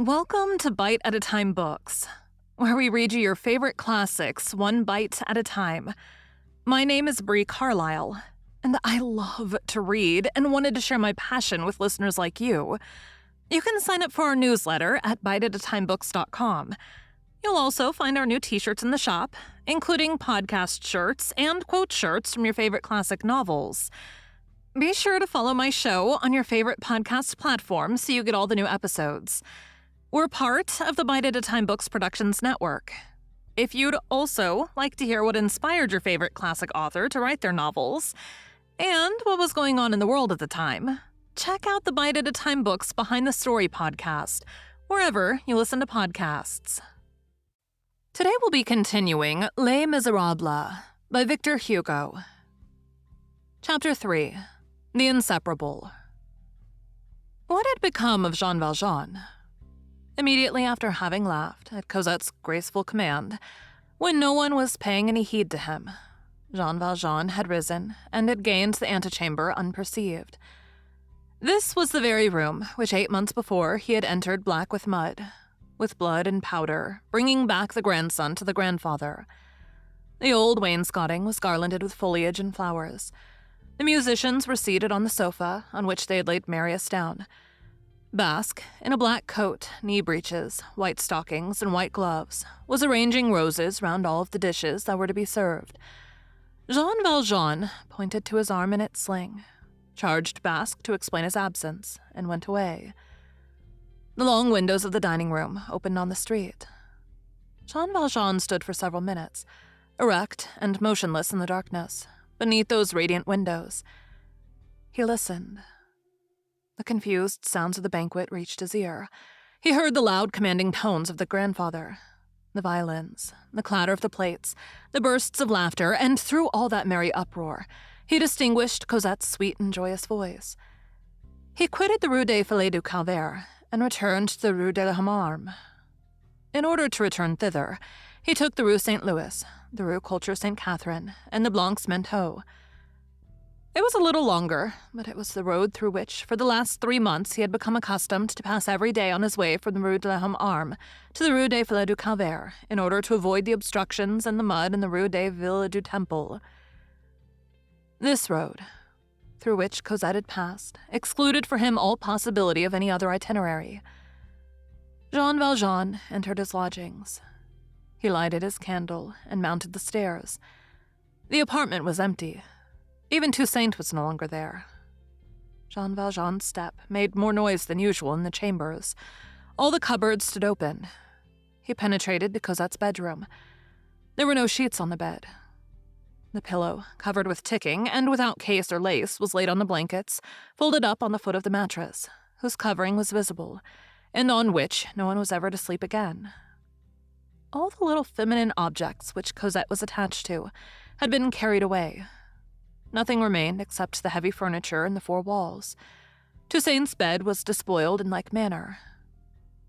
Welcome to Bite at a Time Books, where we read you your favorite classics one bite at a time. My name is Bree Carlile, and I love to read and wanted to share my passion with listeners like you. You can sign up for our newsletter at biteatatimebooks.com. You'll also find our new t-shirts in the shop, including podcast shirts and quote shirts from your favorite classic novels. Be sure to follow my show on your favorite podcast platform so you get all the new episodes. We're part of the Bite at a Time Books Productions Network. If you'd also like to hear what inspired your favorite classic author to write their novels, and what was going on in the world at the time, check out the Bite at a Time Books Behind the Story podcast, wherever you listen to podcasts. Today we'll be continuing Les Miserables by Victor Hugo. Chapter 3. The Inseparable. What had become of Jean Valjean? Immediately after having laughed at Cosette's graceful command, when no one was paying any heed to him, Jean Valjean had risen and had gained the antechamber unperceived. This was the very room which 8 months before he had entered black with mud, with blood and powder, bringing back the grandson to the grandfather. The old wainscoting was garlanded with foliage and flowers. The musicians were seated on the sofa on which they had laid Marius down. Basque, in a black coat, knee breeches, white stockings, and white gloves, was arranging roses round all of the dishes that were to be served. Jean Valjean pointed to his arm in its sling, charged Basque to explain his absence, and went away. The long windows of the dining room opened on the street. Jean Valjean stood for several minutes, erect and motionless in the darkness, beneath those radiant windows. He listened. The confused sounds of the banquet reached his ear. He heard the loud, commanding tones of the grandfather, the violins, the clatter of the plates, the bursts of laughter, and through all that merry uproar, he distinguished Cosette's sweet and joyous voice. He quitted the Rue des Filets du Calvaire and returned to the Rue de la Harmarme. In order to return thither, he took the Rue St. Louis, the Rue Culture St. Catherine, and the Blancs Manteaux. It was a little longer, but it was the road through which, for the last 3 months, he had become accustomed to pass every day on his way from the Rue de la Harmarme to the Rue des Filets du Calvaire, in order to avoid the obstructions and the mud in the Rue des Villes du Temple. This road, through which Cosette had passed, excluded for him all possibility of any other itinerary. Jean Valjean entered his lodgings. He lighted his candle and mounted the stairs. The apartment was empty. Even Toussaint was no longer there. Jean Valjean's step made more noise than usual in the chambers. All the cupboards stood open. He penetrated to Cosette's bedroom. There were no sheets on the bed. The pillow, covered with ticking and without case or lace, was laid on the blankets, folded up on the foot of the mattress, whose covering was visible, and on which no one was ever to sleep again. All the little feminine objects which Cosette was attached to had been carried away. Nothing remained except the heavy furniture and the 4 walls. Toussaint's bed was despoiled in like manner.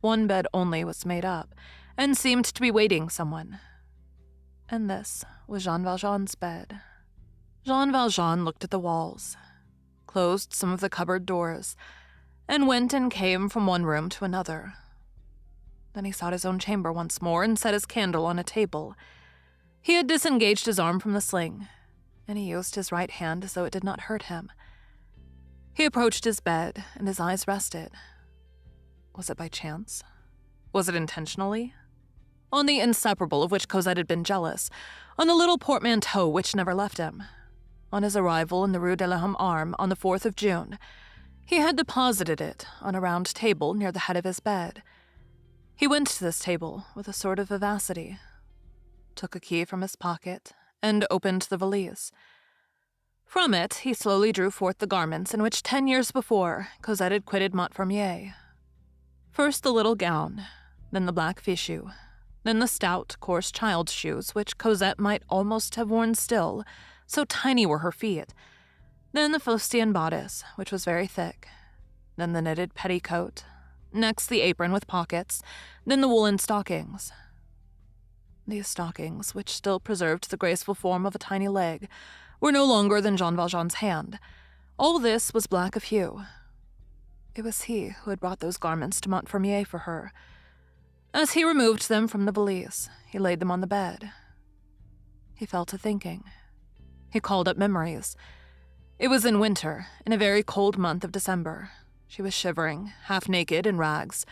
One bed only was made up, and seemed to be waiting someone. And this was Jean Valjean's bed. Jean Valjean looked at the walls, closed some of the cupboard doors, and went and came from one room to another. Then he sought his own chamber once more and set his candle on a table. He had disengaged his arm from the sling, and he used his right hand as though it did not hurt him. He approached his bed, and his eyes rested. Was it by chance? Was it intentionally? On the inseparable of which Cosette had been jealous, on the little portmanteau which never left him, on his arrival in the Rue de la Harmarme on the 4th of June, he had deposited it on a round table near the head of his bed. He went to this table with a sort of vivacity, took a key from his pocket, and opened the valise. From it, he slowly drew forth the garments in which 10 years before Cosette had quitted Montfermeil. First the little gown, then the black fichu, then the stout, coarse child's shoes which Cosette might almost have worn still, so tiny were her feet, then the fustian bodice, which was very thick, then the knitted petticoat, next the apron with pockets, then the woolen stockings. These stockings, which still preserved the graceful form of a tiny leg, were no longer than Jean Valjean's hand. All this was black of hue. It was he who had brought those garments to Montfermeil for her. As he removed them from the valise, he laid them on the bed. He fell to thinking. He called up memories. It was in winter, in a very cold month of December. She was shivering, half naked, in rags.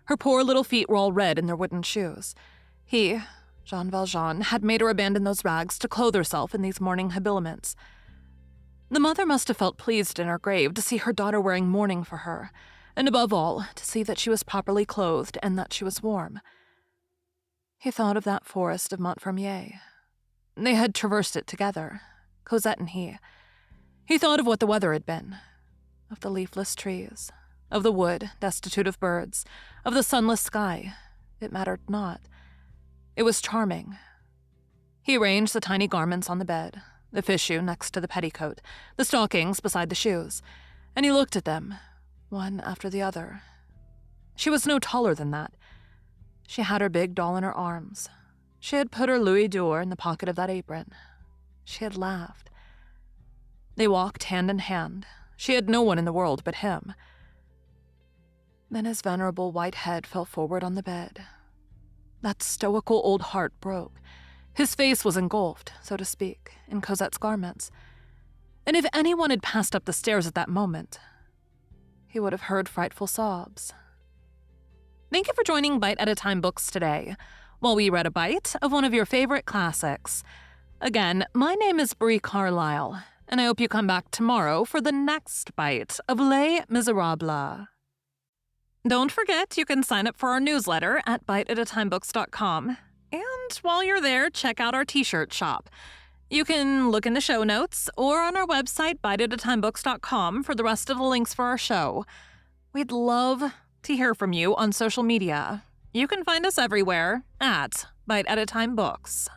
Her poor little feet were all red in their wooden shoes. He, Jean Valjean, had made her abandon those rags to clothe herself in these mourning habiliments. The mother must have felt pleased in her grave to see her daughter wearing mourning for her, and above all, to see that she was properly clothed and that she was warm. He thought of that forest of Montfermeil. They had traversed it together, Cosette and he. He thought of what the weather had been, of the leafless trees, of the wood destitute of birds, of the sunless sky. It mattered not. It was charming. He arranged the tiny garments on the bed, the fichu next to the petticoat, the stockings beside the shoes, and he looked at them, one after the other. She was no taller than that. She had her big doll in her arms. She had put her louis d'or in the pocket of that apron. She had laughed. They walked hand in hand. She had no one in the world but him. Then his venerable white head fell forward on the bed. That stoical old heart broke. His face was engulfed, so to speak, in Cosette's garments. And if anyone had passed up the stairs at that moment, he would have heard frightful sobs. Thank you for joining Bite at a Time Books today, while we read a bite of one of your favorite classics. Again, my name is Bree Carlile, and I hope you come back tomorrow for the next bite of Les Miserables. Don't forget, you can sign up for our newsletter at biteatatimebooks.com. And while you're there, check out our t-shirt shop. You can look in the show notes or on our website, biteatatimebooks.com, for the rest of the links for our show. We'd love to hear from you on social media. You can find us everywhere at Bite at a Time Books.